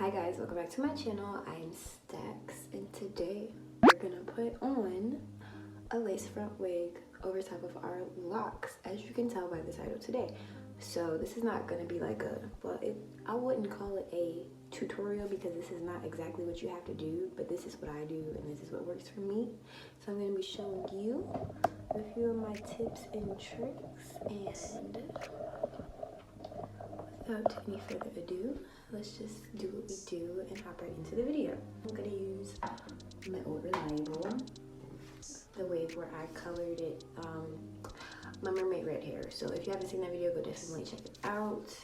Hi guys, welcome back to my channel. I'm Stacks, and today we're gonna put on a lace front wig over top of our locks, as you can tell by the title today. So this is not gonna be like I wouldn't call it a tutorial because this is not exactly what you have to do, but this is what I do and this is what works for me. So I'm gonna be showing you a few of my tips and tricks, and without any further ado, let's just do what we do and hop right into the video. I'm gonna use my old reliable, the wig where I colored it, my mermaid red hair. So if you haven't seen that video, go definitely check it out.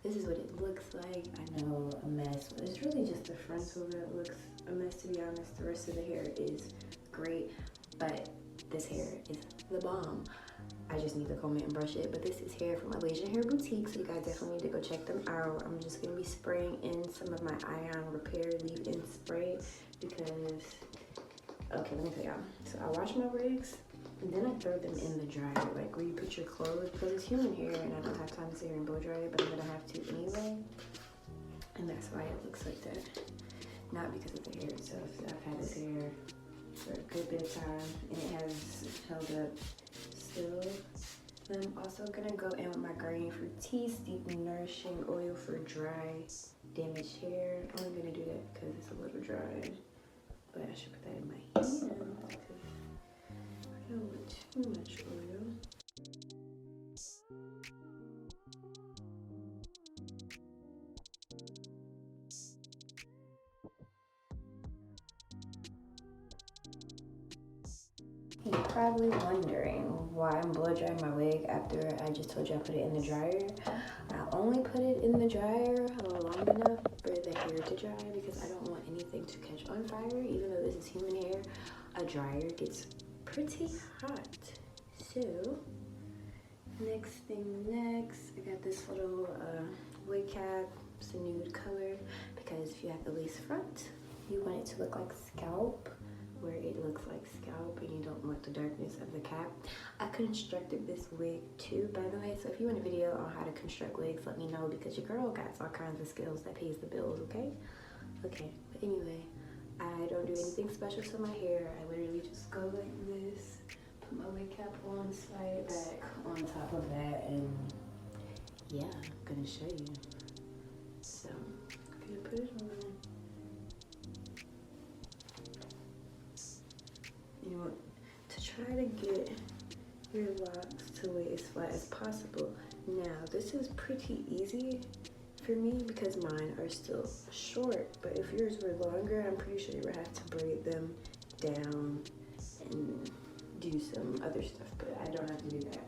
This is what it looks like. I know, a mess, but it's really just the frontal that looks a mess, to be honest. The rest of the hair is great, but this hair is the bomb. I just need to comb it and brush it, but this is hair from ELYSIAN Hair Boutique, so you guys definitely need to go check them out. I'm just going to be spraying in some of my Ion Repair Leave-In Spray because, okay, let me tell y'all. So I wash my wigs, and then I throw them in the dryer, like where you put your clothes, because it's human hair, and I don't have time to sit here and blow dry it, but I'm going to have to anyway, and that's why it looks like that. Not because of the hair itself. I've had this hair for a good bit of time, and it has held up still. I'm also gonna go in with my Guardian Fructis Deep Nourishing Oil for dry, damaged hair. I'm only gonna do that because it's a little dry, but I should put that in my hand because I don't want too much oil. You're probably wondering why I'm blow drying my wig after I just told you I put it in the dryer. I only put it in the dryer long enough for the hair to dry because I don't want anything to catch on fire. Even though this is human hair, a dryer gets pretty hot. So next thing next, I got this little wig cap. It's a nude color because if you have the lace front, you want it to look like scalp, where it looks like scalp, and you don't want the darkness of the cap. I constructed this wig too, by the way, so if you want a video on how to construct wigs, let me know because your girl got all kinds of skills that pays the bills, okay? Okay, but anyway, I don't do anything special to my hair. I literally just go like this, put my wig cap on, slide it back on top of that, and yeah, I'm gonna show you. So, I'm gonna put it on. You want to try to get your locks to lay as flat as possible. Now, this is pretty easy for me because mine are still short, but if yours were longer, I'm pretty sure you would have to braid them down and do some other stuff, but I don't have to do that.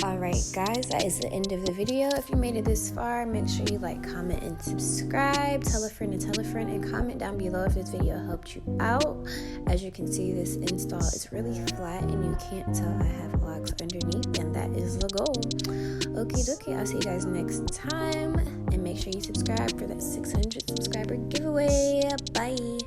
Alright guys, that is the end of the video. If you made it this far, make sure you like, comment, and subscribe. Tell a friend, and comment down below if this video helped you out. As you can see, this install is really flat and you can't tell I have locs underneath, and that is the goal. Okie dokie, I'll see you guys next time, and make sure you subscribe for that 600 subscriber giveaway. Bye.